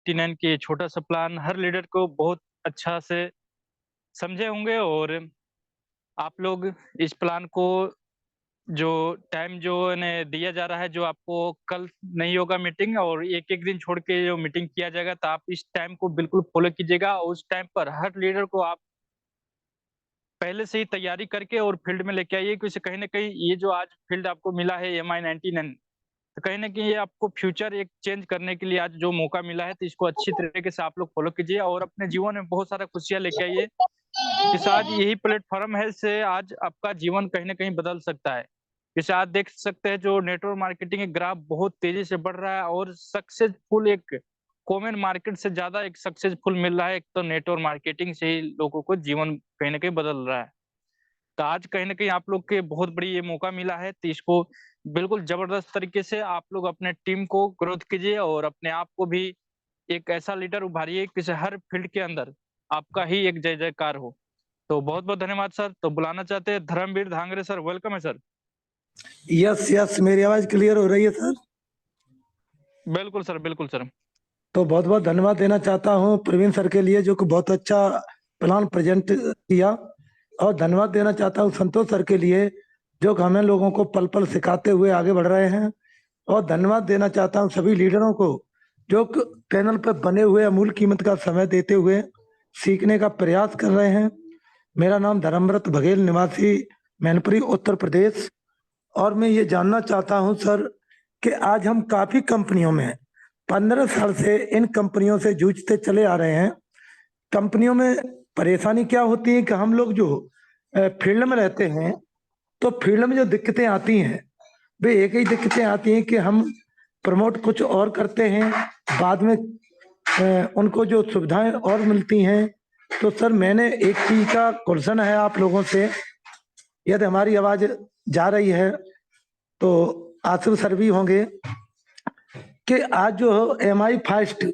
M99 के छोटा सा प्लान हर लीडर को बहुत अच्छा से समझे होंगे और आप लोग इस प्लान को जो टाइम जो ने दिया जा रहा है, जो आपको कल नहीं होगा मीटिंग और एक-एक दिन छोड़ के जो मीटिंग किया जाएगा, तो आप इस टाइम को बिल्कुल फ़ॉलो कीजिएगा और उस टाइम पर हर लीडर को आप पहले से ही तैयारी करके और फील्ड में लेके आइए, क्योंकि कहीं न कहीं ये जो आज फील्ड आपको मिला है MI99, तो कहीं न कहीं ये आपको फ्यूचर एक चेंज करने के लिए आज जो मौका मिला है, तो इसको अच्छी तरीके से आप लोग फ़ॉलो कीजिए और अपने जीवन में बहुत सारा खुशियाँ लेके आइए। जैसे आज यही प्लेटफ़ॉर्म है, इससे आज आपका जीवन कहीं न कहीं बदल सकता है। जैसे आज देख सकते हैं जो नेटवर्क मार्केटिंग का ग्राफ बहुत तेज़ी से बढ़ रहा है और सक्सेसफुल एक कॉमन मार्केट से ज़्यादा एक सक्सेसफुल मिल रहा है, एक तो नेटवर्क मार्केटिंग से ही लोगों को जीवन कहीं न कहीं बदल रहा है। तो आज कहीं न कहीं आप लोग के बहुत बड़ी ये मौका मिला है, तो इसको बिल्कुल ज़बरदस्त तरीके से आप लोग अपने टीम को ग्रोथ कीजिए और अपने आप को भी एक ऐसा लीडर उभारिए कि से हर फील्ड के अंदर आपका ही एक जय-जयकार हो। तो बहुत-बहुत धन्यवाद सर। तो बुलाना चाहते हैं धर्मवीर धांगरे सर, वेलकम है सर। यस यस, मेरी आवाज क्लियर हो रही है सर? बिल्कुल सर, बिल्कुल सर। तो बहुत बहुत धन्यवाद देना चाहता हूँ प्रवीण सर के लिए, जो कि बहुत अच्छा प्लान प्रेजेंट किया। और धन्यवाद देना चाहता हूँ संतोष सर के लिए, जो कि हमें लोगों को पल पल सिखाते हुए आगे बढ़ रहे हैं। और धन्यवाद देना चाहता हूँ सभी लीडरों को, जो पैनल पर बने हुए अमूल कीमत का समय देते हुए सीखने का प्रयास कर रहे हैं। मेरा नाम धर्मव्रत बघेल, निवासी मैनपुरी, उत्तर प्रदेश। और मैं ये जानना चाहता हूं सर कि आज हम काफी कंपनियों में 15 साल से इन कंपनियों से जूझते चले आ रहे हैं। कंपनियों में परेशानी क्या होती है कि हम लोग जो फील्ड में रहते हैं, तो फील्ड में जो दिक्कतें आती हैं, वे एक ही दिक्कतें आती हैं कि हम प्रमोट कुछ और करते हैं, बाद में उनको जो सुविधाएं और मिलती हैं। तो सर मैंने एक चीज का क्वेश्चन है आप लोगों से, यदि हमारी आवाज जा रही है तो आसिफ सर भी होंगे, कि आज जो MI फर्स्ट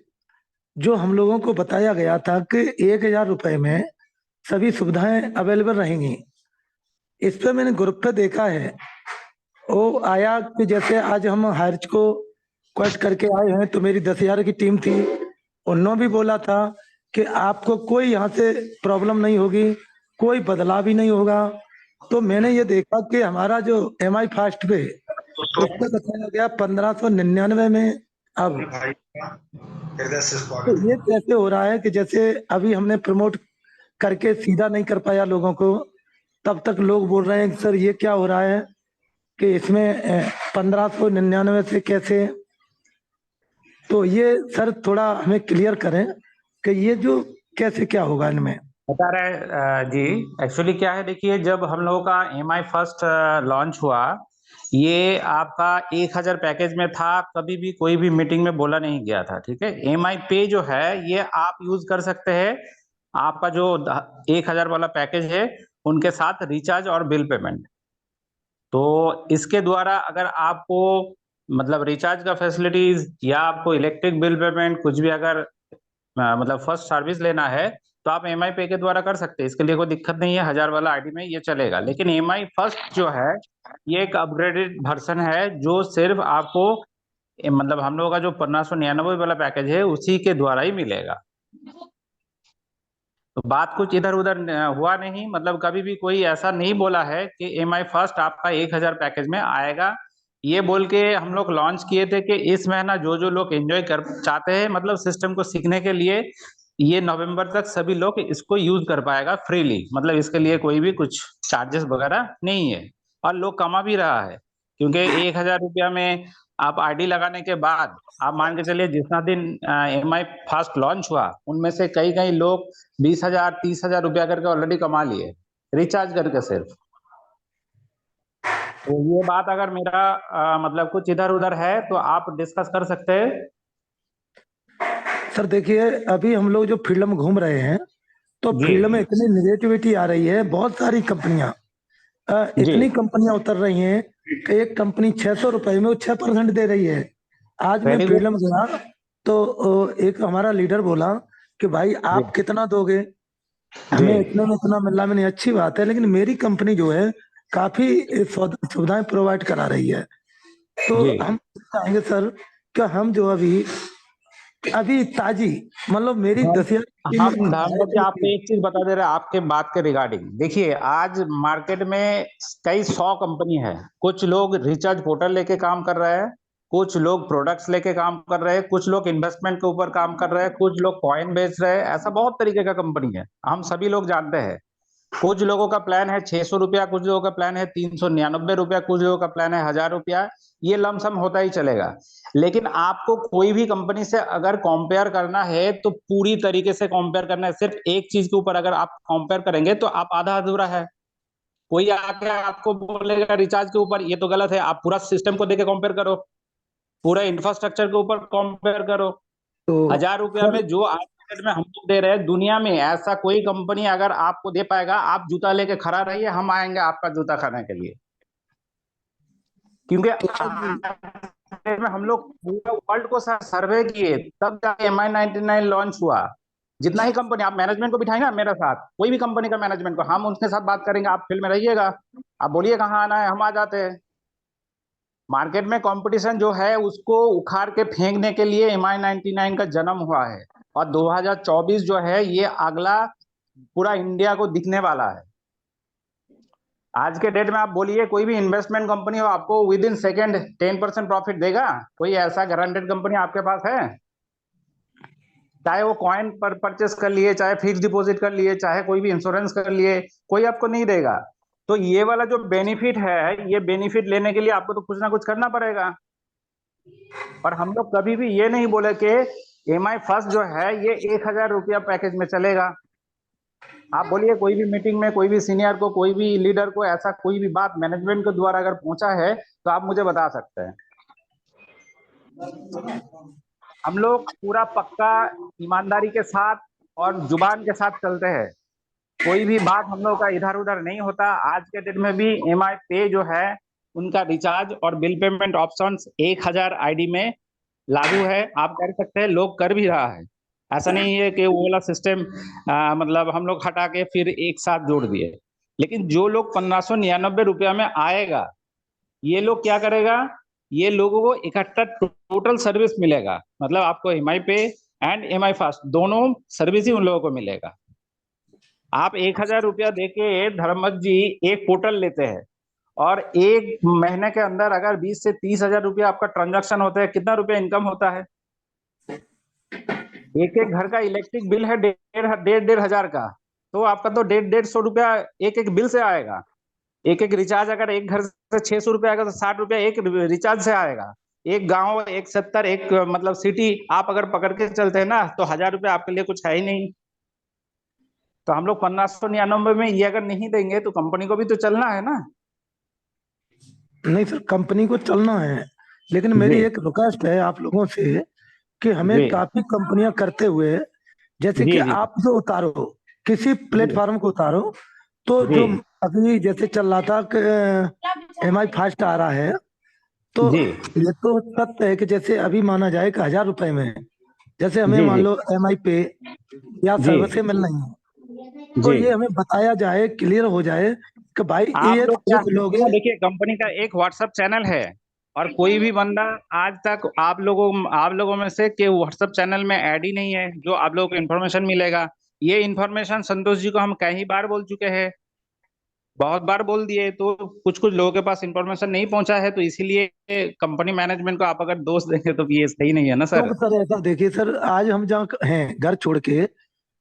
जो हम लोगों को बताया गया था कि 1,000 रुपए में सभी सुविधाएं अवेलेबल रहेंगी, इस पे मैंने ग्रुप पे देखा है, वो आया कि जैसे आज हम हायर्स को क्वेस्ट करके आए हैं, तो मेरी 10,000 की टीम थी, उन्होंने भी बोला था कि आपको कोई यहाँ से प्रॉब्लम नहीं होगी, कोई बदलाव भी नहीं होगा। तो मैंने ये देखा कि हमारा जो MI फास्ट पे उस पे बताया गया 1599 में। अब तो ये कैसे हो रहा है कि जैसे अभी हमने प्रमोट करके सीधा नहीं कर पाया लोगों को, तब तक लोग बोल रहे हैं कि सर ये क्या हो रहा है कि इसमें 1599 से कैसे। तो ये सर थोड़ा हमें क्लियर करें कि ये जो कैसे क्या होगा इनमें। बता रहे जी। एक्चुअली क्या है, देखिए, जब हम लोगों का MI फर्स्ट लॉन्च हुआ, ये आपका 1,000 पैकेज में था, कभी भी कोई भी मीटिंग में बोला नहीं गया था। ठीक है, MI पे जो है ये आप यूज कर सकते हैं, आपका जो 1,000 वाला पैकेज है उनके साथ रिचार्ज और बिल पेमेंट। तो इसके द्वारा अगर आपको मतलब रिचार्ज का फैसिलिटीज या आपको इलेक्ट्रिक बिल पेमेंट कुछ भी अगर मतलब फर्स्ट सर्विस लेना है, तो आप MI पे के द्वारा कर सकते हैं। इसके लिए कोई दिक्कत नहीं है, 1,000 वाला आईडी में ये चलेगा। लेकिन MI फर्स्ट जो है ये एक अपग्रेडेड वर्जन है, जो सिर्फ आपको मतलब हम लोगों का जो 1599 वाला पैकेज है उसी के द्वारा ही मिलेगा। तो बात कुछ इधर उधर हुआ नहीं, मतलब कभी भी कोई ऐसा नहीं बोला है कि MI फर्स्ट आपका 1,000 पैकेज में आएगा। ये बोल के हम लोग लॉन्च किए थे कि इस महीना जो जो लोग एंजॉय कर चाहते हैं, मतलब सिस्टम को सीखने के लिए, ये नवंबर तक सभी लोग इसको यूज कर पाएगा फ्रीली, मतलब इसके लिए कोई भी कुछ चार्जेस वगैरह नहीं है। और लोग कमा भी रहा है, क्योंकि 1,000 रुपया में आप आईडी लगाने के बाद आप मान के चलिए जितना दिन MI फास्ट लॉन्च हुआ, उनमें से कई कई लोग 20,000 30,000 रुपया करके ऑलरेडी कमा लिए रिचार्ज करके सिर्फ। तो ये बात अगर मेरा मतलब कुछ इधर उधर है तो आप डिस्कस कर सकते हैं। सर देखिए, अभी हम लोग जो फील्ड में घूम रहे हैं, तो फील्ड में इतनी निगेटिविटी आ रही है, बहुत सारी कंपनियां इतनी कंपनियां उतर रही हैं कि एक कंपनी 600 रुपए में वो 6% दे रही है। आज मैं फील्ड में गया तो एक हमारा लीडर बोला कि भाई आप कितना दोगे, हमें इतने में इतना मिल रहा। मैंने अच्छी बात है, लेकिन मेरी कंपनी जो है काफी सुविधाएं प्रोवाइड करा रही है। तो हम चाहेंगे सर कि हम जो अभी अभी ताजी, मतलब मेरी हम 10,000 धर्मपत जी आपको एक चीज बता दे रहे हैं आपके बात के रिगार्डिंग। देखिए आज मार्केट में कई 100 कंपनी है। कुछ लोग रिचार्ज पोर्टल लेके काम कर रहे हैं, कुछ लोग प्रोडक्ट्स लेके काम कर रहे हैं, कुछ लोग इन्वेस्टमेंट के ऊपर काम कर रहे हैं, कुछ लोग कॉइन बेच रहे हैं। ऐसा बहुत तरीके का कंपनी है, हम सभी लोग जानते हैं। कुछ लोगों का प्लान है 600 रुपया, कुछ लोगों का प्लान है 399 रुपया, कुछ लोगों का प्लान है 1000 रुपया। ये लमसम होता ही चलेगा। लेकिन आपको कोई भी कंपनी से अगर कंपेयर करना है तो पूरी तरीके से कंपेयर करना है। सिर्फ एक चीज के ऊपर अगर आप कंपेयर करेंगे तो आप आधा अधूरा है। कोई आके आपको बोलेगा रिचार्ज के ऊपर, ये तो गलत है। आप पूरा सिस्टम को देके कंपेयर करो, पूरा इंफ्रास्ट्रक्चर के ऊपर कंपेयर करो। तो 1000 रुपया सर में जो आज के डेट में हम लोग दे रहे हैं, दुनिया में ऐसा कोई कंपनी अगर आपको दे पाएगा, आप जूता लेके खड़ा रहिए, हम आएंगे आपका जूता खाने के लिए। क्योंकि आज में हम लोग पूरा वर्ल्ड को सर्वे किए तब जाके MI99 लॉन्च हुआ। जितना ही कंपनी, आप मैनेजमेंट को बिठाएंगे ना मेरे साथ, कोई भी कंपनी का मैनेजमेंट को, हम उनके साथ बात करेंगे। आप फील्ड में रहिएगा, आप बोलिए कहाँ आना है, हम आ जाते हैं। मार्केट में कंपटीशन जो है उसको उखाड़ के फेंकने के लिए MI99 का जन्म हुआ है। और 2024 जो है ये अगला पूरा इंडिया को दिखने वाला है। आज के डेट में आप बोलिए कोई भी इन्वेस्टमेंट कंपनी हो, आपको विद इन सेकेंड 10% प्रॉफिट देगा? कोई ऐसा गारंटेड कंपनी आपके पास है? चाहे वो कॉइन पर परचेस कर लिए, चाहे फिक्स डिपॉजिट कर लिए, चाहे कोई भी इंश्योरेंस कर लिए, कोई आपको नहीं देगा। तो ये वाला जो बेनिफिट है, ये बेनिफिट लेने के लिए आपको तो कुछ ना कुछ करना पड़ेगा। और हम लोग कभी भी ये नहीं बोले कि MI फर्स्ट जो है ये 1000 रुपया पैकेज में चलेगा। आप बोलिए कोई भी मीटिंग में कोई भी सीनियर को, कोई भी लीडर को ऐसा कोई भी बात मैनेजमेंट के द्वारा अगर पहुंचा है तो आप मुझे बता सकते हैं। हम लोग पूरा पक्का ईमानदारी के साथ और जुबान के साथ चलते हैं। कोई भी बात हम लोग का इधर उधर नहीं होता। आज के डेट में भी MI पे जो है उनका रिचार्ज और बिल पेमेंट ऑप्शन 1000 ID में लागू है। आप कर सकते हैं, लोग कर भी रहा है। ऐसा नहीं है कि वो वाला सिस्टम मतलब हम लोग हटा के फिर एक साथ जोड़ दिए। लेकिन जो लोग 1599 रुपया में आएगा, ये लोग क्या करेगा, ये लोगों को इकट्ठा टोटल सर्विस मिलेगा। मतलब आपको MI पे एंड MI फास्ट दोनों सर्विस ही उन लोगों को मिलेगा। आप 1000 रुपया देके धर्मत जी एक पोर्टल लेते हैं और एक महीने के अंदर अगर 20 से 30 हजार रुपया आपका ट्रांजैक्शन होता है, कितना रुपया इनकम होता है? एक एक घर का इलेक्ट्रिक बिल है 1,500 हजार का, तो आपका तो 150 रुपया एक एक बिल से आएगा। एक एक रिचार्ज अगर एक घर से 600 रुपया आएगा तो 60 रुपया एक रिचार्ज से आएगा। एक गांव, एक 70, एक मतलब सिटी आप अगर पकड़ के चलते हैं ना, तो 1000 रुपया आपके लिए कुछ है ही नहीं। तो हम लोग 1599 में ये अगर नहीं देंगे तो कंपनी को भी तो चलना है ना। नहीं सर, कंपनी को चलना है, लेकिन मेरी जी एक रिक्वेस्ट है आप लोगों से कि हमें जी काफी कंपनियां करते हुए, जैसे कि जी जी आप जो उतारो किसी जी प्लेटफॉर्म को उतारो, तो जी जो अभी जैसे चल रहा था कि MI फास्ट आ रहा है, तो जी ये तो सत्य है कि जैसे अभी माना जाए कि 1000 रुपए में जैसे हमें जी मान जी लो MI पे या जी सर्विसें मिल रही हैं, तो जी ये हमें बताया जाए, क्लियर हो जाए कि भाई आप ये लोग क्या सर्विस लोगे। ना, देखिए कंपनी का एक व्हाट्सएप चैनल है। और कोई भी बंदा आज तक आप लोगों में से के व्हाट्सएप चैनल में ऐड ही नहीं है जो आप लोगों को इन्फॉर्मेशन मिलेगा। ये इन्फॉर्मेशन संतोष जी को हम कई बार बोल चुके हैं, बहुत बार बोल दिए। तो कुछ कुछ लोगों के पास इन्फॉर्मेशन नहीं पहुंचा है, तो इसीलिए कंपनी मैनेजमेंट को आप अगर दोष देंगे तो ये सही नहीं है ना सर। तो सर ऐसा देखिए सर, आज हम जहाँ हैं घर छोड़ के,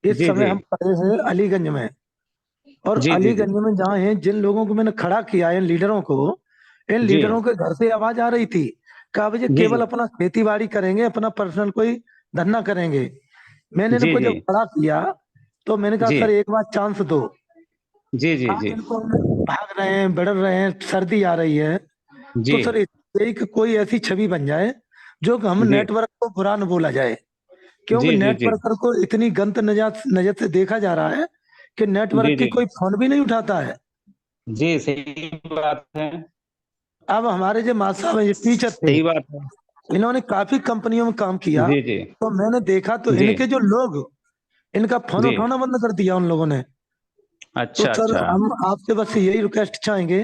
इस जी समय जी हम खड़े हैं अलीगंज में। और जी जी जी अलीगंज में जहाँ हैं, जिन लोगों को मैंने खड़ा किया है, इन लीडरों को, इन जी लीडरों के घर से आवाज आ रही थी कि अब ये जी केवल अपना खेती बाड़ी करेंगे, अपना पर्सनल कोई धंधा करेंगे। मैंने जी इनको जी जब खड़ा किया तो मैंने कहा जी सर एक बार चांस दो। जी जी आज जी इनको हम भाग रहे हैं, बढ़ रहे हैं, सर्दी आ रही है, जी तो सर एक कोई ऐसी छवि बन जाए जो कि हम जी नेटवर्क को बुरा न बोला जाए। क्योंकि जी जी जी नेटवर्कर को इतनी गंत नजर नजर से देखा जा रहा है कि जी नेटवर्क की जी कोई फोन भी नहीं उठाता है। जी सही बात है। अब हमारे जो मास्टर साहब हैं, ये टीचर थे, सही बात है। इन्होंने काफी कंपनियों में काम किया, जी जी तो मैंने देखा तो जी इनके जो लोग, इनका फोन जी उठाना बंद कर दिया उन लोगों ने। तो अच्छा सर अच्छा। हम आपसे बस यही रिक्वेस्ट चाहेंगे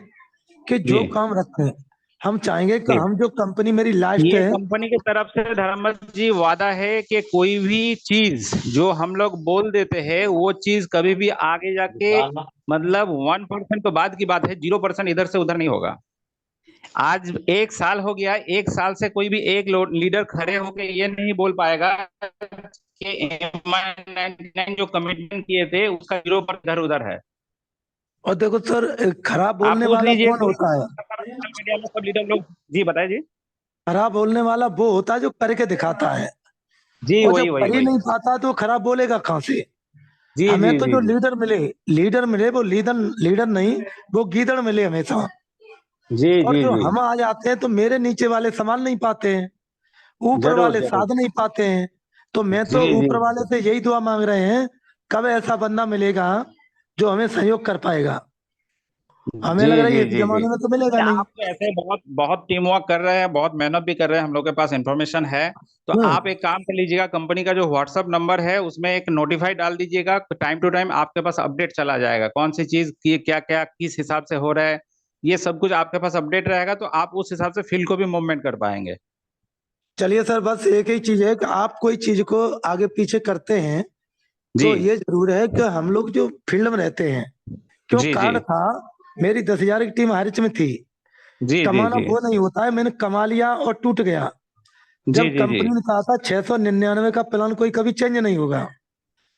कि जी जो काम रखें, हम चाहेंगे कि जी, हम जो कंपनी मेरी लास्ट ये है, कंपनी की तरफ से धर्मत जी वादा है कि कोई भी चीज जो हम लोग बोल देते हैं वो चीज कभी भी आगे जाके मतलब 1% तो बाद की बात है, 0% इधर से उधर नहीं होगा। आज 1 साल हो गया, 1 साल से कोई भी एक लीडर खड़े होके ये नहीं बोल पाएगा कि MI99 जो कमिटमेंट किए थे उसका 0% इधर उधर है। और देखो सर, खराब आप बोलने पूछ वाला लीजिए कौन कोई होता है? सोशल मीडिया में सब लीडर लोग। जी बताइए जी। खराब बोलने वाला वो होता है जो करके दिखाता है, जी और जब वही वही कर ही वही। नहीं पाता तो खराब बोलेगा कहाँ से? जी हमें जी तो जी जो जी लीडर मिले, लीडर मिले वो लीडर लीडर नहीं, वो गीदड़ मिले हमेशा। जी और जी जो जी। हम आ जाते हैं तो मेरे नीचे वाले संभाल नहीं पाते हैं, ऊपर जरूर वाले जरूर। साध नहीं पाते हैं। तो मैं जी तो जी ऊपर वाले से यही दुआ मांग रहे हैं, कब ऐसा बंदा मिलेगा जो हमें सहयोग कर पाएगा? हमें जी लग रहा है जी इस जी जी। जमाने में तो मिलेगा नहीं। आप तो ऐसे बहुत बहुत टीम वर्क कर रहे हैं, बहुत मेहनत भी कर रहे हैं, हम लोग के पास इंफॉर्मेशन है। तो आप हम्म। एक काम कर लीजिएगा, कंपनी का जो व्हाट्सअप नंबर है उसमें एक नोटिफाई डाल दीजिएगा, टाइम टू टाइम आपके पास अपडेट चला जाएगा, कौन सी चीज की क्या क्या किस हिसाब से हो रहा है, ये सब कुछ आपके पास अपडेट रहेगा, तो आप उस हिसाब से फील्ड को भी मूवमेंट कर पाएंगे। चलिए सर, बस एक ही चीज है कि आप कोई चीज को आगे पीछे करते हैं जी तो ये जरूर है कि हम लोग जो फील्ड में रहते हैं, क्यों जी जी कार्ड था, मेरी 10,000 की टीम हरिच में थी। जी जी कमाना जी वो नहीं होता है, मैंने कमा लिया और टूट गया। जी जब जी जी कंपनी ने कहा था 699 का प्लान कोई कभी चेंज नहीं होगा,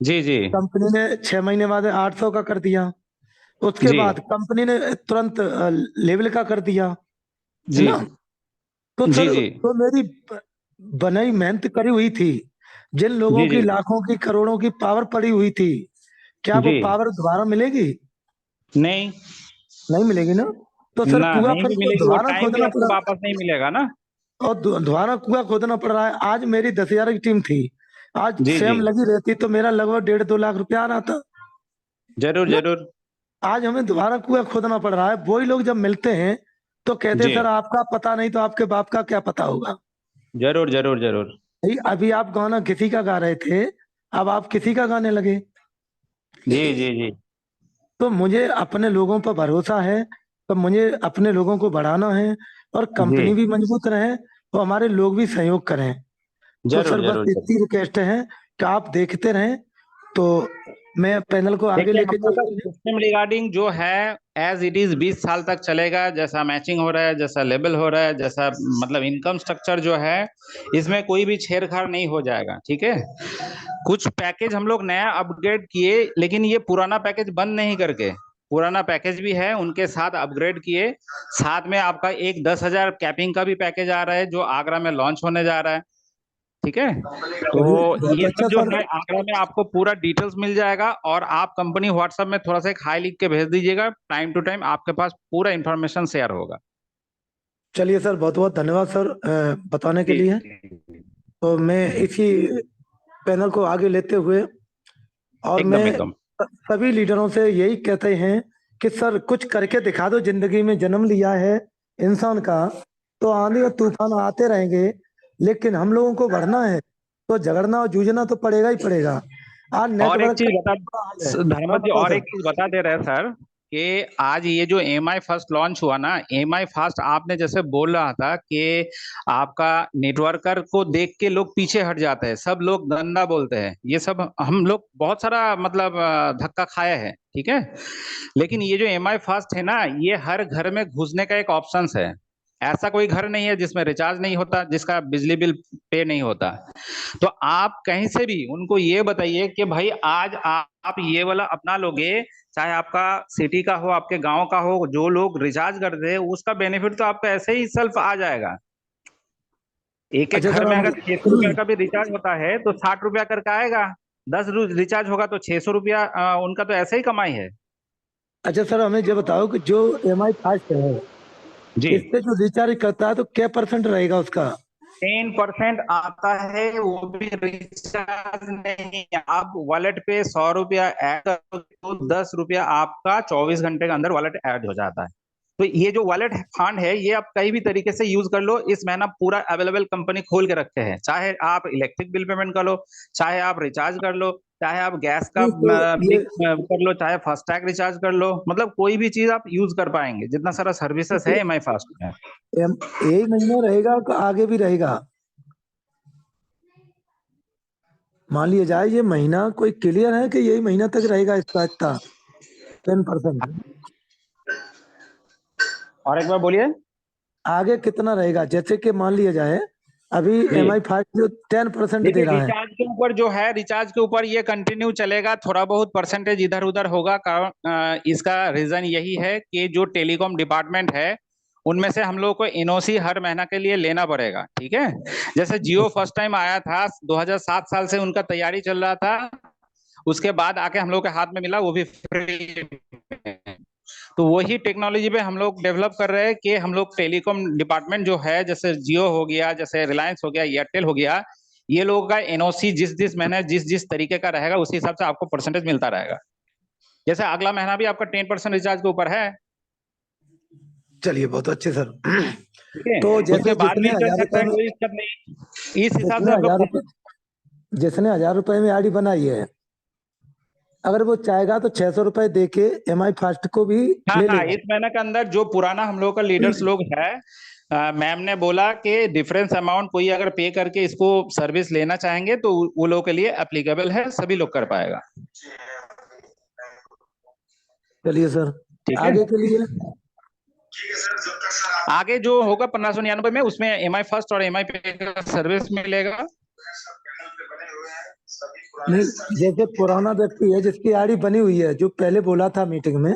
जी जी कंपनी ने 6 महीने बाद 800 का कर दिया। उसके जी बाद कंपनी ने तुरंत लेवल का कर दिया, है जी ना? तो जी सर, जी तो मेरी बनाई मेहनत करी हुई थी, जिन लोगों जी की जी लाखों की करोड़ों की पावर पड़ी हुई थी, क्या वो जी। पावर दोबारा मिलेगी? नहीं, नहीं मिलेगी ना। तो सर ना कुआं नहीं फिर भी तो मिलेगी, वो दोबारा टाइम भी खोदना आपको पड़ा, वापस नहीं मिलेगा ना। और दोबारा कुआं खोदना पड़ रहा है। आज मेरी 10,000 की टीम थी, आज जी जी। सेम लगी रहती तो मेरा लगभग 1.5-2 लाख रुपया आ रहा था जरूर ना। जरूर। आज हमें दोबारा कुआं खोदना पड़ रहा है। वही लोग जब मिलते हैं तो कहते हैं जी सर आपका पता नहीं तो आपके बाप का क्या पता होगा। जरूर जरूर जरूर। भाई अभी आप गाना किसी का गा रहे थे, अब आप किसी का गाने लगे। जी जी जी तो मुझे अपने लोगों पर भरोसा है, तो मुझे अपने लोगों को बढ़ाना है, और जी। कंपनी भी मजबूत रहे और हमारे लोग भी सहयोग करें। तो जरूर सर बस जरूर जरूर। इतनी रिक्वेस्ट है कि आप देखते रहें, तो मैं पैनल को आगे देखिए लेके हम लोग का चलूंगा। सिस्टम रिगार्डिंग जो है एज इट इज 20 साल तक चलेगा, जैसा मैचिंग हो रहा है, जैसा लेबल हो रहा है, जैसा मतलब इनकम स्ट्रक्चर जो है, इसमें कोई भी छेड़छाड़ नहीं हो जाएगा, ठीक है। कुछ पैकेज हम लोग नया अपग्रेड किए, लेकिन ये पुराना पैकेज बंद नहीं करके, पुराना पैकेज भी है उनके साथ अपग्रेड किए। साथ में आपका एक 10,000 कैपिंग का भी पैकेज आ रहा है जो आगरा में लॉन्च होने जा रहा है, ठीक है। तो बहुत ये सब अच्छा जो सर। है आगरा में आपको पूरा डिटेल्स मिल जाएगा, और आप कंपनी व्हाट्सएप में थोड़ा सा एक हाई लिख के भेज दीजिएगा, टाइम टू टाइम आपके पास पूरा इंफॉर्मेशन शेयर होगा। चलिए सर, बहुत बहुत धन्यवाद सर बताने के जी लिए। जी। तो मैं इसी पैनल को आगे लेते हुए, और एकदम मैं एकदम। सभी लीडरों से यही कहते हैं कि सर कुछ करके दिखा दो। जिंदगी में जन्म लिया है इंसान का, तो आंधी और तूफान आते रहेंगे, लेकिन हम लोगों को बढ़ना है तो झगड़ना और जूझना तो पड़ेगा ही पड़ेगा। आज और एक नेटवर्क चीज का बता, बुरा हाल है। हाँ धर्मत जी बताओ और सर। एक चीज बता दे रहे हैं सर, कि आज ये जो एम आई फर्स्ट लॉन्च हुआ ना, एम आई फर्स्ट आपने जैसे बोल रहा था कि आपका नेटवर्कर को देख के लोग पीछे हट जाते हैं, सब लोग गंदा बोलते हैं, ये सब हम लोग बहुत सारा मतलब धक्का खाया है, ठीक है। लेकिन ये जो एम आई फर्स्ट है ना, ये हर घर में घुसने का एक ऑप्शन है। ऐसा कोई घर नहीं है जिसमें रिचार्ज नहीं होता, जिसका बिजली बिल पे नहीं होता। तो आप कहीं से भी उनको ये बताइए कि भाई आज आप ये वाला अपना लोगे, चाहे आपका सिटी का हो, आपके गांव का हो, जो लोग रिचार्ज करते हैं उसका बेनिफिट तो आपको ऐसे ही सेल्फ आ जाएगा। एक एक अच्छा घर सर में हम अगर 600 रुपया का भी रिचार्ज होता है तो 60 रुपया करके आएगा। 10 रिचार्ज होगा तो 600 रुपया उनका तो ऐसे ही कमाई है। अच्छा सर, हमें ये बताओ कि जो MI फास्ट है, जी। इससे जो रिचार्ज करता है तो क्या परसेंट रहेगा उसका? 10% आता है, वो भी रिचार्ज नहीं है। आप वॉलेट पे 100 रुपया ऐड करो तो 10 रुपया आपका 24 घंटे के अंदर वॉलेट ऐड हो जाता है। तो ये जो वॉलेट फंड है ये आप कई भी तरीके से यूज कर लो, इस महीना पूरा अवेलेबल कंपनी खोल के रखे हैं, चाहे आप इलेक्ट्रिक बिल पेमेंट कर लो, चाहे आप रिचार्ज कर लो, चाहे आप गैस का नहीं तो ये कर लो, चाहे फास्टैग रिचार्ज कर लो, मतलब कोई भी चीज आप यूज कर पाएंगे, जितना सारा सर्विसेज है एमआई फास्ट में। यही महीने रहेगा कि आगे भी रहेगा? मान लिया जाए ये महीना कोई क्लियर है कि यही महीना तक रहेगा इसका इतना 10%? और एक बार बोलिए। आगे कितना रहेगा? जैसे कि मान लिया जाए अभी जी एम आई फाइव जो 10% दे देखिए, रहा है। रिचार्ज के ऊपर जो है, रिचार्ज के ऊपर ये कंटिन्यू चलेगा, थोड़ा बहुत परसेंटेज इधर उधर होगा। कारण इसका रीजन यही है कि जो टेलीकॉम डिपार्टमेंट है उनमें से हम लोग को एनओसी हर महीना के लिए लेना पड़ेगा, ठीक है। जैसे जियो फर्स्ट टाइम आया था 2007 साल से उनका तैयारी चल रहा था, उसके बाद आके हम लोग के हाथ में मिला, वो भी फ्री। तो वही टेक्नोलॉजी पे हम लोग डेवलप कर रहे हैं कि हम लोग टेलीकॉम डिपार्टमेंट जो है, जैसे जियो हो गया, जैसे रिलायंस हो गया, एयरटेल हो गया, ये लोगों का एनओसी जिस जिस महीने जिस जिस तरीके का रहेगा उसी हिसाब से आपको परसेंटेज मिलता रहेगा। जैसे अगला महीना भी आपका 10% रिचार्ज के ऊपर है, चलिए बहुत अच्छे सर। ठीक है। तो उसके जैसे बाद जितने भी चल हजार सकता रुपए है, में कोई दिक्कत नहीं, इस हिसाब से जितने हम हजार लोग। रुपए जिसने 1000 रुपए में आईडी बनाई है, अगर वो चाहेगा तो 600 रुपए दे के एम आई फास्ट को भी हाँ ले हाँ, लेगा। इस महीने के अंदर जो पुराना हम लोग का लीडर्स लोग है, मैम ने बोला कि डिफरेंस अमाउंट कोई अगर पे करके इसको सर्विस लेना चाहेंगे तो वो लोग के लिए एप्लीकेबल है, सभी लोग कर पाएगा। चलिए सर, ठीक है। आगे के लिए आगे जो होगा 1599 में, उसमें एमआई फर्स्ट और एमआई पे का सर्विस मिलेगा। नहीं, जैसे पुराना व्यक्ति है जिसकी आईडी बनी हुई है, जो पहले बोला था मीटिंग में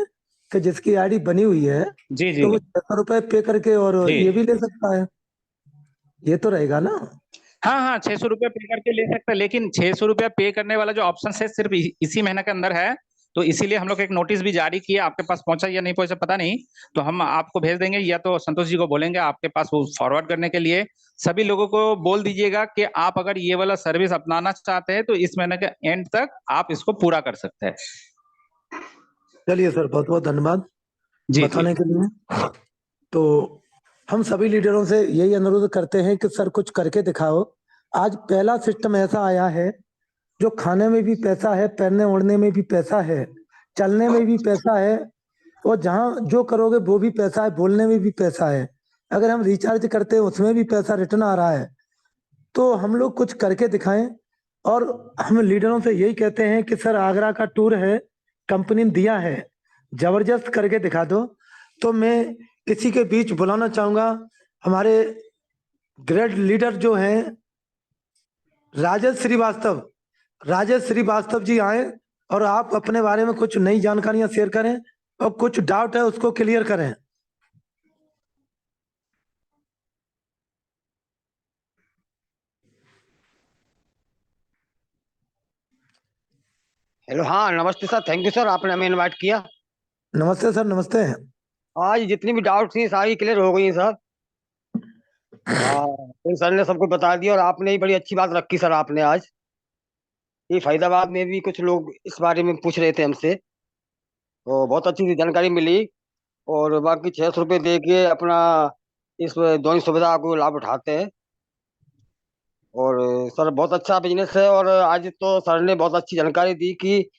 कि जिसकी आईडी बनी हुई है, जी जी तो वो 600 रुपए पे करके और जी। ये भी ले सकता है। ये तो रहेगा ना? हाँ हाँ, 600 रुपये पे करके ले सकते हैं, लेकिन 600 रुपया पे करने वाला जो ऑप्शन है सिर्फ इसी महीने के अंदर है। तो इसीलिए हम लोग एक नोटिस भी जारी किए, आपके पास पहुंचा या नहीं पहुंचा पता नहीं, तो हम आपको भेज देंगे, या तो संतोष जी को बोलेंगे आपके पास वो फॉरवर्ड करने के लिए। सभी लोगों को बोल दीजिएगा कि आप अगर ये वाला सर्विस अपनाना चाहते हैं तो इस महीने के एंड तक आप इसको पूरा कर सकते हैं। चलिए सर, बहुत बहुत धन्यवाद जी जी बताने के लिए। तो हम सभी लीडरों से यही अनुरोध करते हैं कि सर कुछ करके दिखाओ। आज पहला सिस्टम ऐसा आया है जो खाने में भी पैसा है, पहनने ओढ़ने में भी पैसा है, चलने में भी पैसा है, और जहाँ जो करोगे वो भी पैसा है, बोलने में भी पैसा है। अगर हम रिचार्ज करते हैं उसमें भी पैसा रिटर्न आ रहा है। तो हम लोग कुछ करके दिखाएं। और हम लीडरों से यही कहते हैं कि सर आगरा का टूर है, कंपनी ने दिया है, जबरदस्त करके दिखा दो। तो मैं इसी के बीच बुलाना चाहूंगा हमारे ग्रेट लीडर जो हैं राजेश श्रीवास्तव। राजेश श्रीवास्तव जी आए और आप अपने बारे में कुछ नई जानकारियां शेयर करें और कुछ डाउट है उसको क्लियर करें। हेलो, हाँ नमस्ते सर, थैंक यू सर, आपने हमें इनवाइट किया। नमस्ते सर, नमस्ते। आज जितनी भी डाउट थी सारी क्लियर हो गई सर। हाँ, तो सर ने सबको बता दिया और आपने ही बड़ी अच्छी बात रखी सर। आपने आज ये फरीदाबाद में भी कुछ लोग इस बारे में पूछ रहे थे हमसे, तो बहुत अच्छी सी जानकारी मिली। और बाकी 600 रुपये दे के अपना इस दोनों सुविधा को लाभ उठाते हैं। और सर बहुत अच्छा बिजनेस है। और आज तो सर ने बहुत अच्छी जानकारी दी कि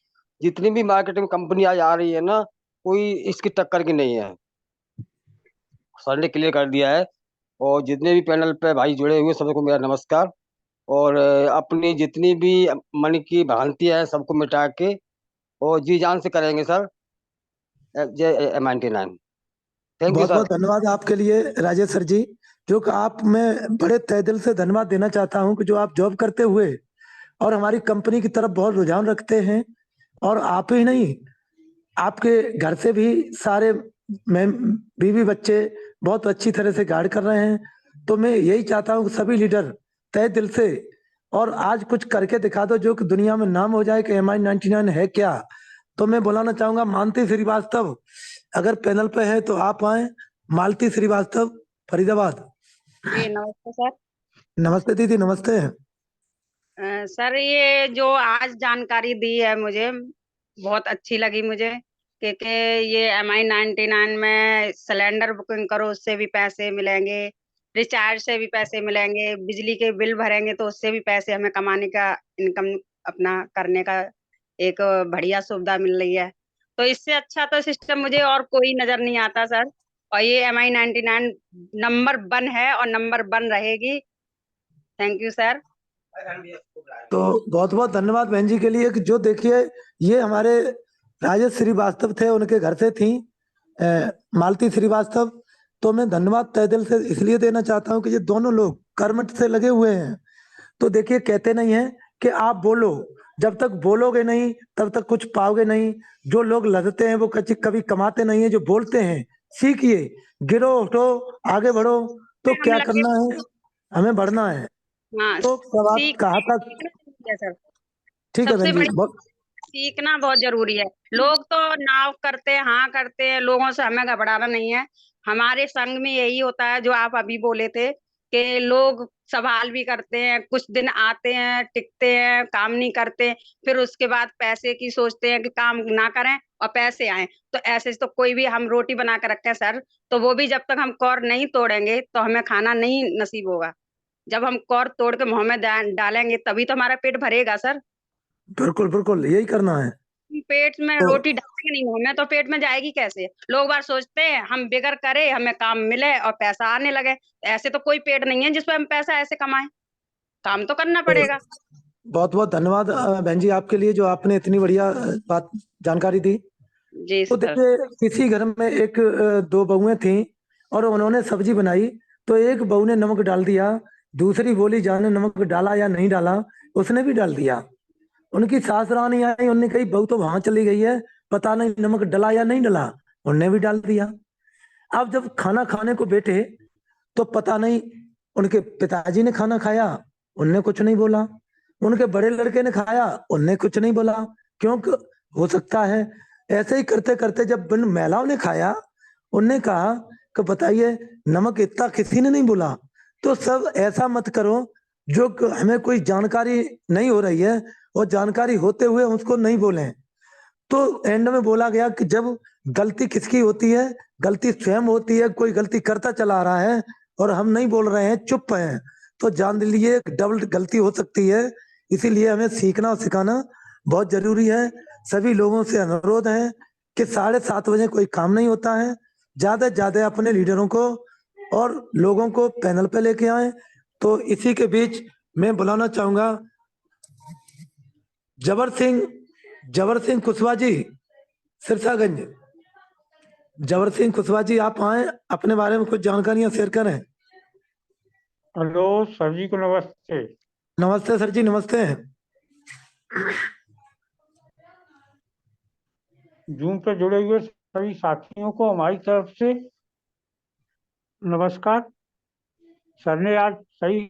जितनी भी मार्केट में कंपनी आज आ रही है ना, कोई इसकी टक्कर की नहीं है। सर ने क्लियर कर दिया है। और जितने भी पैनल पे भाई जुड़े हुए सबको मेरा नमस्कार। और अपनी जितनी भी मन की भ्रांतियां हैं सबको मिटा के और जी जान से करेंगे सर। जय M99। थैंक यू बहुत बहुत सर। धन्यवाद आपके लिए राजेश सर जी। जो कि आप, मैं बड़े तहे दिल से धन्यवाद देना चाहता हूं कि जो आप जॉब करते हुए और हमारी कंपनी की तरफ बहुत रुझान रखते हैं। और आप ही नहीं, आपके घर से भी सारे मैं बीवी बच्चे बहुत अच्छी तरह से गाइड कर रहे हैं। तो मैं यही चाहता हूँ कि सभी लीडर तहे दिल से और आज कुछ करके दिखा दो जो कि दुनिया में नाम हो जाए कि MI99 है क्या। तो मैं बुलाना चाहूंगा मालती श्रीवास्तव, अगर पैनल पे है तो आप आए। मालती श्रीवास्तव, फरीदाबाद। जी नमस्ते सर। नमस्ते दीदी, नमस्ते। सर ये जो आज जानकारी दी है मुझे बहुत अच्छी लगी मुझे, क्योंकि ये MI99 में सिलेंडर बुकिंग करो उससे भी पैसे मिलेंगे, रिचार्ज से भी पैसे मिलेंगे, बिजली के बिल भरेंगे तो उससे भी पैसे हमें कमाने का इनकम अपना करने का एक बढ़िया सुविधा मिल रही है। तो इससे अच्छा तो सिस्टम मुझे और कोई नजर नहीं आता सर। और ये MI99 नंबर 1 है और नंबर 1 रहेगी। Thank you sir. तो बहुत बहुत धन्यवाद बहन जी के लिए कि जो देखिए ये हमारे राजेश श्रीवास्तव थे, उनके घर से थी मालती श्रीवास्तव। तो मैं धन्यवाद तहे दिल से इसलिए देना चाहता हूँ कि ये दोनों लोग कर्मठ से लगे हुए हैं। तो देखिए कहते नहीं है कि आप बोलो, जब तक बोलोगे नहीं तब तक कुछ पाओगे नहीं। जो लोग लड़ते हैं वो कभी कमाते नहीं है। जो बोलते हैं सीखिए, गिरो उठो, आगे बढ़ो। तो हम क्या लगे। करना है, हमें बढ़ना है। हाँ, तो सवाल कहा था, सीखना जरूरी है सर। ठीक है बहन सबसे जी बड़ी सीखना बहुत जरूरी है। लोग तो नाव करते हैं, हाँ करते हैं, लोगों से हमें घबराना नहीं है। हमारे संग में यही होता है जो आप अभी बोले थे कि लोग सवाल भी करते हैं, कुछ दिन आते हैं, टिकते हैं, काम नहीं करते, फिर उसके बाद पैसे की सोचते हैं कि काम ना करें और पैसे आए। तो ऐसे तो कोई भी हम रोटी बना कर रखे हैं सर, तो वो भी जब तक हम कौर नहीं तोड़ेंगे तो हमें खाना नहीं नसीब होगा। जब हम कौर तोड़ के मुंह में डालेंगे तभी तो हमारा पेट भरेगा सर। बिल्कुल बिल्कुल यही करना है। पेट में तो रोटी डालेंगे नहीं मुंह में तो पेट में जाएगी कैसे? लोग बार सोचते हैं हम बेगर करे, हमें काम मिले और पैसा आने लगे। ऐसे तो कोई पेट नहीं है जिसपे हम पैसा ऐसे कमाएं। काम तो करना पड़ेगा। बहुत बहुत धन्यवाद बहन जी आपके लिए, जो आपने इतनी बढ़िया बात जानकारी दी। जी तो सर। देखिए किसी घर में एक दो बहुएं थीं और उन्होंने सब्जी बनाई। तो एक बहू ने नमक डाल दिया, दूसरी बोली जाने नमक डाला या नहीं डाला, उसने भी डाल दिया। उनकी सास रानी आई, उन्होंने कही बहू तो वहां चली गई है, पता नहीं नमक डला या नहीं डला, उनने भी डाल दिया। अब जब खाना खाने को बैठे तो पता नहीं उनके पिताजी ने खाना खाया, उनने कुछ नहीं बोला। उनके बड़े लड़के ने खाया, उनने कुछ नहीं बोला। क्योंकि हो सकता है ऐसे ही करते करते जब उन महिलाओं ने खाया, उनने कहा कि बताइए नमक इतना किसी ने नहीं बोला। तो सब ऐसा मत करो जो हमें कोई जानकारी नहीं हो रही है और जानकारी होते हुए उसको नहीं बोलें। तो एंड में बोला गया कि जब गलती किसकी होती है, गलती स्वयं होती है, कोई गलती करता चला आ रहा है और हम नहीं बोल रहे हैं, चुप हैं, तो जान लीजिए डबल गलती हो सकती है। इसीलिए हमें सीखना और सिखाना बहुत जरूरी है। सभी लोगों से अनुरोध है कि 7:30 बजे कोई काम नहीं होता है, ज्यादा से ज्यादा अपने लीडरों को और लोगों को पैनल पे लेके आए। तो इसी के बीच मैं बुलाना चाहूंगा जबर सिंह, जबर सिंह कुशवाहा जी, सिरसागंज। जबर सिंह कुशवाहा जी आप आए, अपने बारे में कुछ जानकारियां शेयर करें। हेलो सर जी को नमस्ते। नमस्ते सर जी, नमस्ते। जूम पे जुड़े हुए सभी साथियों को हमारी तरफ से नमस्कार। सर ने आज सही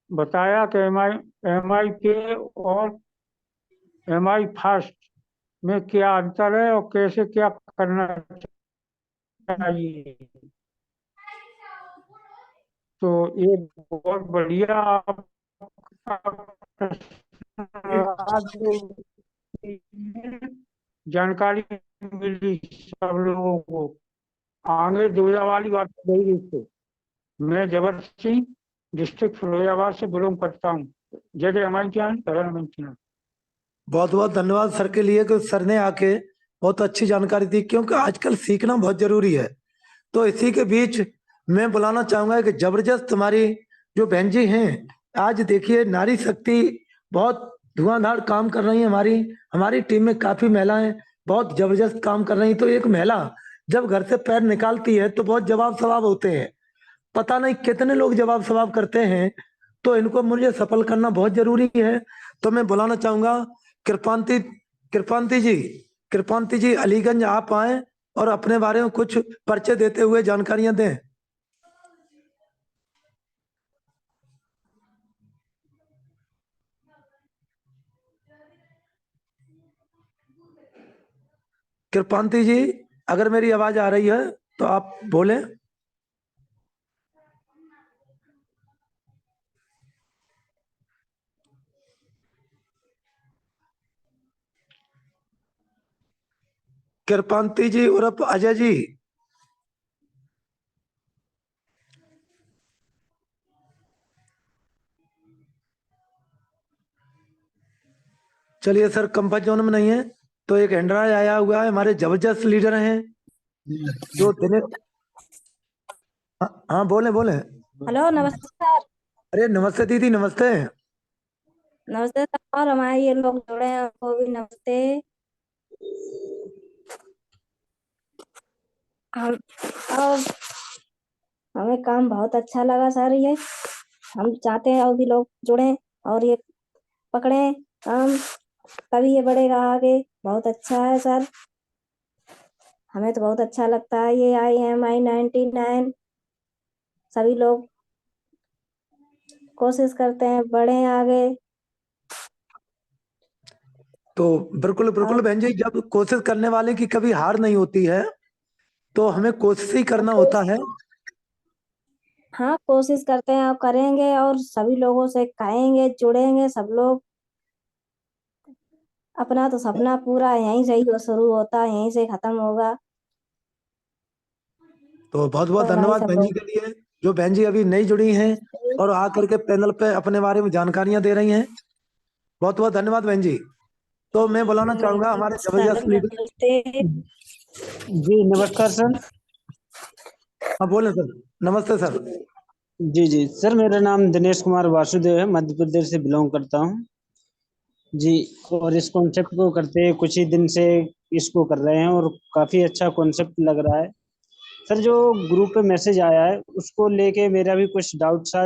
बताया कि एम आई पे और MI फर्स्ट में क्या अंतर है और कैसे क्या करना चाहिए। तो ये बहुत बढ़िया आपका प्रश्न रहा जो जानकारी मिली सब लोगों को। आगे दुविधा वाली बात रही इससे। मैं जबर सिंह डिस्ट्रिक्ट फिरोजाबाद से बिलोंग करता हूँ। जय जय हमारी जान तरह मंचना। बहुत बहुत धन्यवाद सर के लिए कि सर ने आके बहुत अच्छी जानकारी दी, क्योंकि आजकल सीखना बहुत जरूरी है। तो इसी के बीच मैं बुलाना चाहूंगा कि जबरदस्त हमारी जो बहन जी हैं, आज देखिए नारी शक्ति बहुत धुआंधार काम कर रही है। हमारी हमारी टीम में काफी महिलाएं बहुत जबरदस्त काम कर रही हैं। तो एक महिला जब घर से पैर निकालती है तो बहुत जवाब सवाब होते हैं, पता नहीं कितने लोग जवाब सवाब करते हैं। तो इनको मुझे सफल करना बहुत जरूरी है। तो मैं बुलाना चाहूंगा कृपांति, कृपांति जी, कृपांति जी अलीगंज आप आए और अपने बारे में कुछ परिचय देते हुए जानकारियां दें। कृपांति जी अगर मेरी आवाज आ रही है तो आप बोलें। कृपांति जी उर्फ अजय जी। चलिए सर, कंफर्ट जोन में नहीं है तो एक एंड्रॉयड आया हुआ है, हमारे जबरदस्त लीडर हैं जो दिनेश। हाँ बोले बोले। हेलो नमस्कार। अरे नमस्ते दीदी, नमस्ते। नमस्ते सर, और हमारे ये लोग जुड़े हैं उनको भी नमस्ते। हम और हमें काम बहुत अच्छा लगा सर। ये हम चाहते हैं और भी लोग जुड़े और ये पकड़े काम, तभी ये बढ़ेगा आगे। बहुत अच्छा है सर, हमें तो बहुत अच्छा लगता है ये IMI 99। सभी लोग कोशिश करते हैं बढ़े आगे। तो बिल्कुल बिल्कुल और बहन जी, जब कोशिश करने वाले की कभी हार नहीं होती है तो हमें कोशिश ही करना होता है। हाँ, कोशिश करते हैं और करेंगे और सभी लोगों से कहेंगे, जुड़ेंगे सब लोग। अपना तो सपना पूरा यहीं से ही शुरू होता है, यहीं से खत्म होगा। तो बहुत बहुत तो भाई धन्यवाद सब बहन जी लोग के लिए, जो बहन जी अभी नई जुड़ी हैं और आकर के पैनल पे अपने बारे में जानकारियां दे रही हैं। बहुत बहुत धन्यवाद बहन जी। तो मैं बुलाना चाहूंगा हमारे सर जबरदस्त लीडर। नमस्ते। जी नमस्कार सर। हाँ बोले सर। नमस्ते सर। जी जी सर, मेरा नाम दिनेश कुमार वासुदेव है, मध्य प्रदेश से बिलोंग करता हूँ जी। और इस कॉन्सेप्ट को करते कुछ ही दिन से इसको कर रहे हैं और काफी अच्छा कॉन्सेप्ट लग रहा है सर। जो ग्रुप पे मैसेज आया है उसको लेके मेरा भी कुछ डाउट सा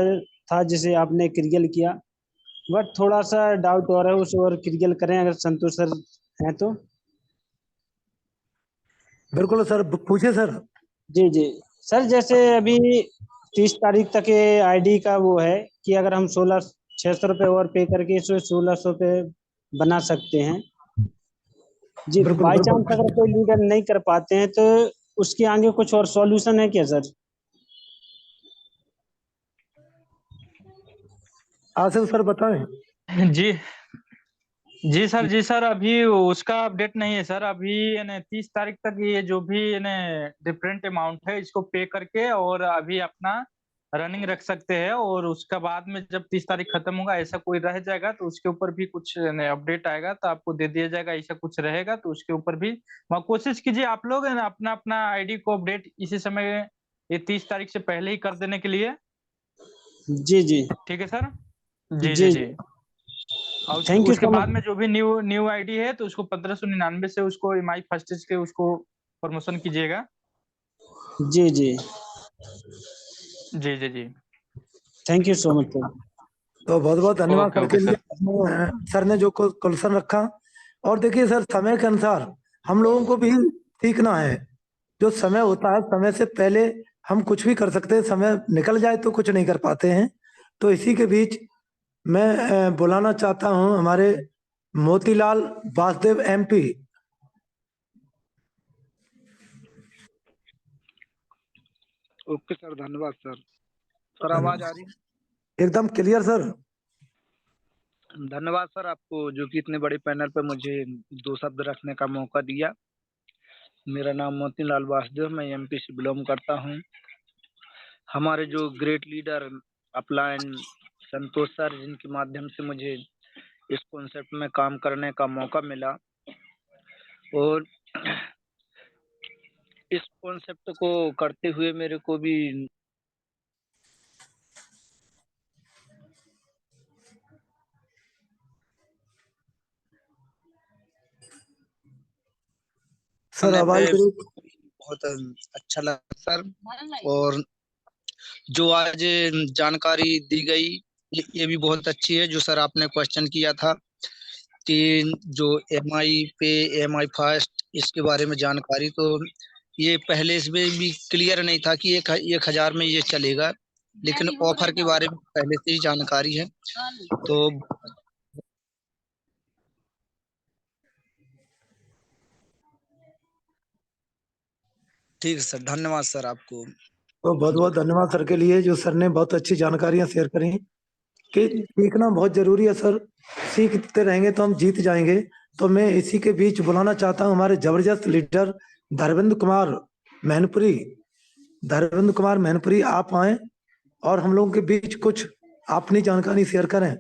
था, जिसे आपने क्लियर किया, बट थोड़ा सा डाउट और है, उसे और क्लियर करें अगर संतोष सर हैं तो। बिल्कुल सर, पूछे सर। जी जी सर, जैसे अभी 30 तारीख तक ये आईडी का वो है कि अगर हम 600 रुपये और पे करके इसे 1600 पे बना सकते हैं जी। बिल्कुल बाई बिल्कुल। चांस अगर कोई लीडर नहीं कर पाते हैं तो उसके आगे कुछ और सॉल्यूशन है क्या सर? आसिफ सर बताएं। जी जी सर, अभी उसका अपडेट नहीं है सर। अभी यानी 30 तारीख तक ये जो भी यानी डिफरेंट अमाउंट है इसको पे करके और अभी अपना रनिंग रख सकते हैं, और उसका बाद में जब 30 तारीख खत्म होगा ऐसा कोई रह जाएगा तो उसके ऊपर भी कुछ अपडेट आएगा तो आपको दे दिया जाएगा। ऐसा कुछ रहेगा तो उसके ऊपर भी कोशिश कीजिए आप लोग है ना, अपना अपना आईडी को अपडेट इसी समय ये 30 तारीख से पहले ही कर देने के लिए। जी जी ठीक है सर। जी जी जी। जी। और थैंक यू उसके सो बाद में मच। जो भी न्यू न्यू आईडी है तो उसको 1599 से उसको EMI फर्स्ट के उसको प्रमोशन कीजिएगा। जी जी। जी जी जी। Thank you so much sir. तो बहुत बहुत धन्यवाद ओके सर ओके के लिए। सर। सर ने जो क्वेश्चन रखा, और देखिए सर, समय के अनुसार हम लोगों को भी सीखना है। जो समय होता है, समय से पहले हम कुछ भी कर सकते हैं, समय निकल जाए तो कुछ नहीं कर पाते हैं। तो इसी के बीच मैं बुलाना चाहता हूं हमारे Motilal Vasudev MP। Okay sir, धन्यवाद सर। सर आवाज आ रही? एकदम क्लियर सर। धन्यवाद सर आपको, जो कि इतने बड़े पैनल पे मुझे 2 शब्द रखने का मौका दिया। मेरा नाम मोतीलाल वासुदेव, मैं MP से बिलोंग करता हूँ। हमारे जो ग्रेट लीडर अपलाइन संतोष सर, जिनके माध्यम से मुझे इस कॉन्सेप्ट में काम करने का मौका मिला, और इस कॉन्सेप्ट को करते हुए मेरे को भी सर आने आवाज पे बहुत अच्छा लगा सर। और जो आज जानकारी दी गई ये भी बहुत अच्छी है। जो सर आपने क्वेश्चन किया था कि जो MI पे MI फास्ट इसके बारे में जानकारी, तो ये पहले इसमें भी क्लियर नहीं था कि 1,000 में ये चलेगा, लेकिन ऑफर के बारे में पहले से ही जानकारी है। तो ठीक है सर, धन्यवाद सर आपको। तो बहुत बहुत धन्यवाद सर के लिए, जो सर ने बहुत अच्छी जानकारियां शेयर करी कि सीखना बहुत जरूरी है सर। सीखते रहेंगे तो हम जीत जाएंगे। तो मैं इसी के बीच बुलाना चाहता हूं हमारे जबरदस्त लीडर धर्मेंद्र कुमार मैनपुरी। धर्मेंद्र कुमार मैनपुरी, आप आए और हम लोगों के बीच कुछ अपनी जानकारी शेयर करें।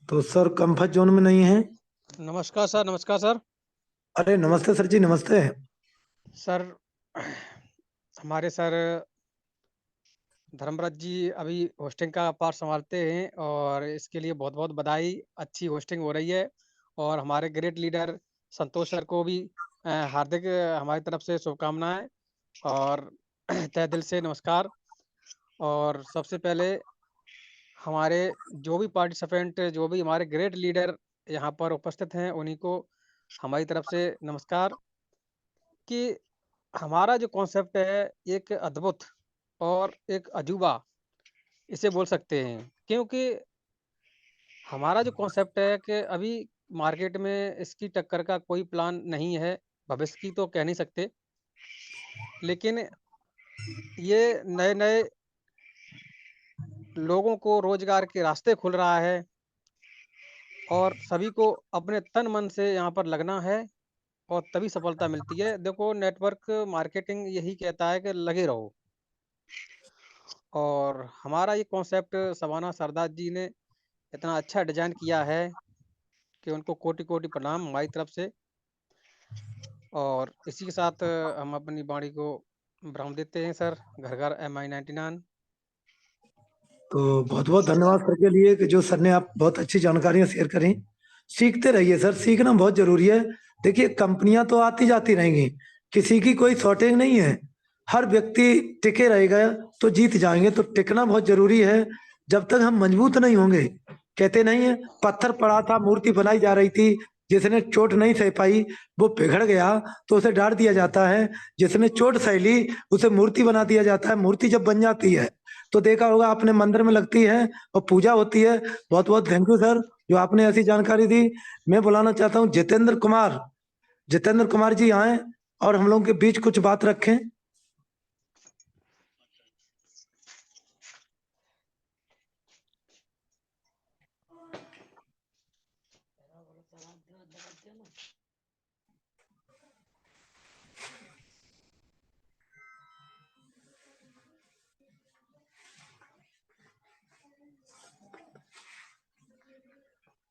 तो सर कंफर्ट जोन में नहीं है। नमस्कार सर। नमस्कार सर। अरे नमस्ते सर जी, नमस्ते। सर हमारे सर धर्मराज जी अभी होस्टिंग का पार्ट संभालते हैं और इसके लिए बहुत बहुत बधाई। अच्छी होस्टिंग हो रही है और हमारे ग्रेट लीडर संतोष सर को भी हार्दिक हमारी तरफ से शुभकामनाएं और तहे दिल से नमस्कार। और सबसे पहले हमारे जो भी पार्टिसिपेंट, जो भी हमारे ग्रेट लीडर यहाँ पर उपस्थित हैं, उन्हीं को हमारी तरफ से नमस्कार। कि हमारा जो कॉन्सेप्ट है एक अद्भुत और एक अजूबा इसे बोल सकते हैं, क्योंकि हमारा जो कॉन्सेप्ट है कि अभी मार्केट में इसकी टक्कर का कोई प्लान नहीं है। भविष्य की तो कह नहीं सकते, लेकिन ये नए नए लोगों को रोजगार के रास्ते खुल रहा है और सभी को अपने तन मन से यहाँ पर लगना है और तभी सफलता मिलती है। देखो, नेटवर्क मार्केटिंग यही कहता है कि लगे रहो। और हमारा ये कॉन्सेप्ट सवाना सरदार जी ने इतना अच्छा डिजाइन किया है कि उनको कोटि कोटि प्रणाम हमारी तरफ से। और इसी के साथ हम अपनी वाणी को विराम देते हैं सर। घर घर MI 99। तो बहुत बहुत धन्यवाद सर के लिए कि जो सर ने आप बहुत अच्छी जानकारियां शेयर करी। सीखते रहिए सर, सीखना बहुत जरूरी है। देखिए कंपनियां तो आती जाती रहेंगी, किसी की कोई शॉर्टेज नहीं है। हर व्यक्ति टिके रहेगा तो जीत जाएंगे। तो टिकना बहुत जरूरी है। जब तक हम मजबूत नहीं होंगे, कहते नहीं है पत्थर पड़ा था, मूर्ति बनाई जा रही थी, जिसने चोट नहीं सह पाई वो पिघल गया तो उसे डांट दिया जाता है। जिसने चोट सह ली उसे मूर्ति बना दिया जाता है। मूर्ति जब बन जाती है तो देखा होगा आपने मंदिर में लगती है और पूजा होती है। बहुत बहुत थैंक यू सर जो आपने ऐसी जानकारी दी। मैं बुलाना चाहता हूँ जितेंद्र कुमार। जितेंद्र कुमार जी आए और हम लोगों के बीच कुछ बात रखें।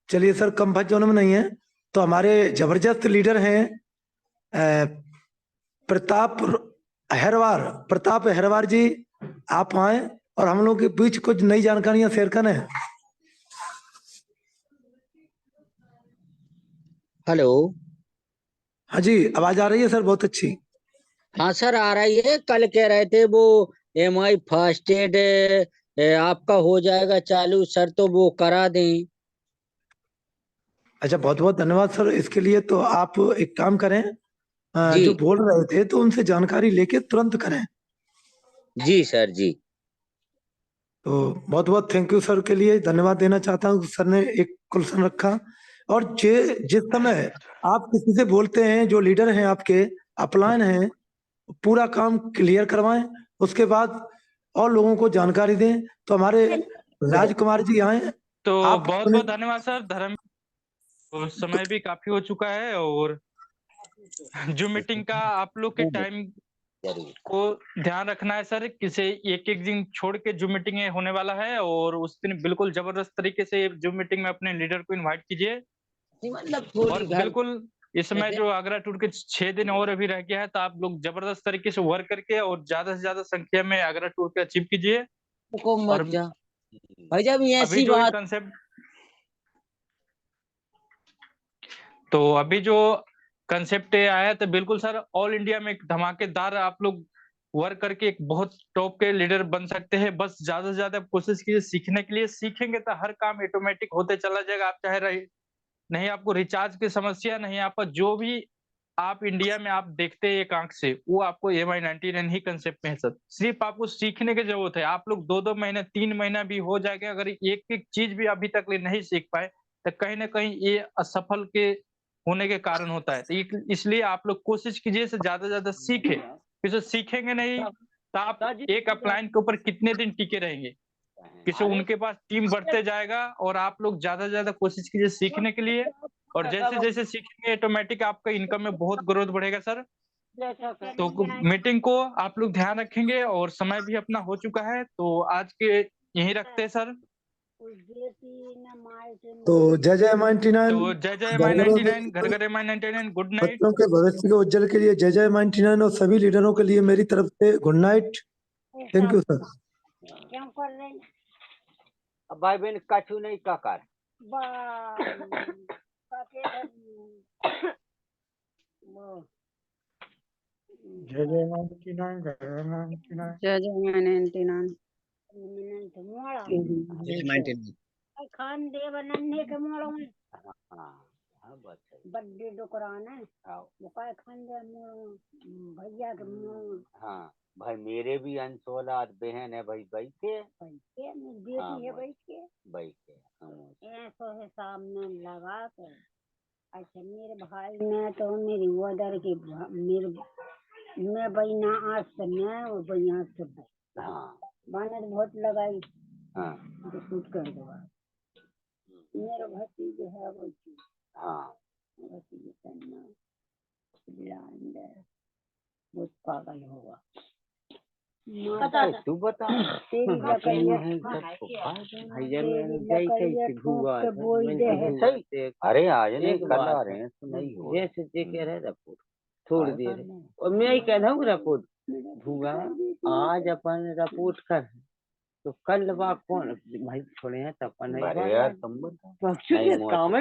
चलिए सर, कंफर्ट जोन में नहीं है तो हमारे जबरदस्त लीडर हैं प्रताप हेरवार जी, आप आए और हम लोग के बीच कुछ नई जानकारियां शेयर करें। हेलो। हाँ जी, आवाज आ रही है सर? बहुत अच्छी। हाँ सर, आ रही है। कल कह रहे थे वो MI फर्स्ट एड आपका हो जाएगा चालू सर, तो वो करा दें। अच्छा, बहुत बहुत धन्यवाद सर इसके लिए। तो आप एक काम करें, जी जो बोल रहे थे तो उनसे जानकारी लेके तुरंत करें। जी सर जी। तो बहुत बहुत थैंक यू सर के लिए धन्यवाद देना चाहता हूँ। सर ने एक क्वेश्चन रखा और जिस समय आप किसी से बोलते हैं, जो लीडर हैं आपके अपलाइन हैं, पूरा काम क्लियर करवाएं, उसके बाद और लोगों को जानकारी दें। तो हमारे राजकुमार जी आए। तो आप बहुत बहुत धन्यवाद सर। धर्म और समय भी काफी हो चुका है और जो मीटिंग का आप लोग के टाइम को ध्यान रखना है सर। किसी एक दिन छोड़ के जो मीटिंग होने वाला है और उस दिन बिल्कुल जबरदस्त तरीके से जो मीटिंग में अपने लीडर को इनवाइट कीजिए। और बिल्कुल इस समय जो आगरा टूर के 6 दिन और अभी रह गया है, तो आप लोग जबरदस्त तरीके से वर्क करके और ज्यादा से ज्यादा संख्या में आगरा टूर के अचीव कीजिए। और भाई जब अभी ऐसी जो बात कंसेप्ट, तो अभी जो कंसेप्ट आया है तो बिल्कुल सर ऑल इंडिया में एक धमाकेदार आप लोग वर्क करके एक बहुत टॉप के लीडर बन सकते हैं। बस ज्यादा से ज्यादा कोशिश कीजिए सीखने के लिए। सीखेंगे तो हर काम ऑटोमेटिक होते चला जाएगा। आप चाहे रहे नहीं, आपको रिचार्ज की समस्या नहीं, आपका जो भी आप इंडिया में आप देखते हैं एक आंख से, वो आपको MI 99 ही कंसेप्ट में है सर। सिर्फ आपको सीखने की जरूरत है। आप लोग 2-2 महीने 3 महीना भी हो जाएगा, अगर एक एक चीज भी अभी तक नहीं सीख पाए तो कहीं ना कहीं ये असफल के होने के कारण होता है। तो इसलिए आप लोग कोशिश कीजिए से ज्यादा से ज्यादा सीखे। फिर सीखेंगे नहीं तो आप एक अपलाइन के ऊपर कितने दिन टिके रहेंगे। किसी उनके पास टीम बढ़ते जाएगा और आप लोग ज़्यादा से ज़्यादा कोशिश कीजिए सीखने के लिए और जैसे-जैसे सीखेंगे ऑटोमेटिक आपका इनकम में बहुत ग्रोथ बढ़ेगा सर। तो मीटिंग को आप लोग ध्यान रखेंगे और समय भी अपना हो चुका है, तो आज के यहीं रखते हैं सर। तो जय जय तो 99 जय जय माई 99 घर घर माई 99 गुड नाइट। बच्चों के भविष्य के उज्जवल के लिए जय जय 99 और सभी लीडरों के लिए मेरी तरफ से good night. Thank you sir. क्यों कर रहे हैं? अब भाई बहन कछु नहीं का कर जय जय 99 घर 99 जय जय माई 99 खान दे बनने के मोड़ों में बड्डे दुकान है वो काय खान दे भैया के हाँ भाई मेरे भी अंश औलाद बहन है भाई भाई के बेटी है भाई के ऐसो हिसाब में लगा कर अच्छा मेरे भाई ने तो मेरी वदर की मेरे मैं बहना आज से मैं और बहना से हाँ बाने बहुत लगाई हाँ तो शूट कर दो मेरा भतीजा है वो हाँ भतीजा करना बहुत पागल होगा तू बता तेरी अरे आज नहीं कल आ रहे हैं तो नहीं हो जैसे कह रहे रपूट थोड़ी देर और मैं ही कह रहा हूँ रपूट धूंगा आज अपन रपूट कर तो कल बा कौन भाई छोड़े हैं तब अपन नहीं यार तुम काम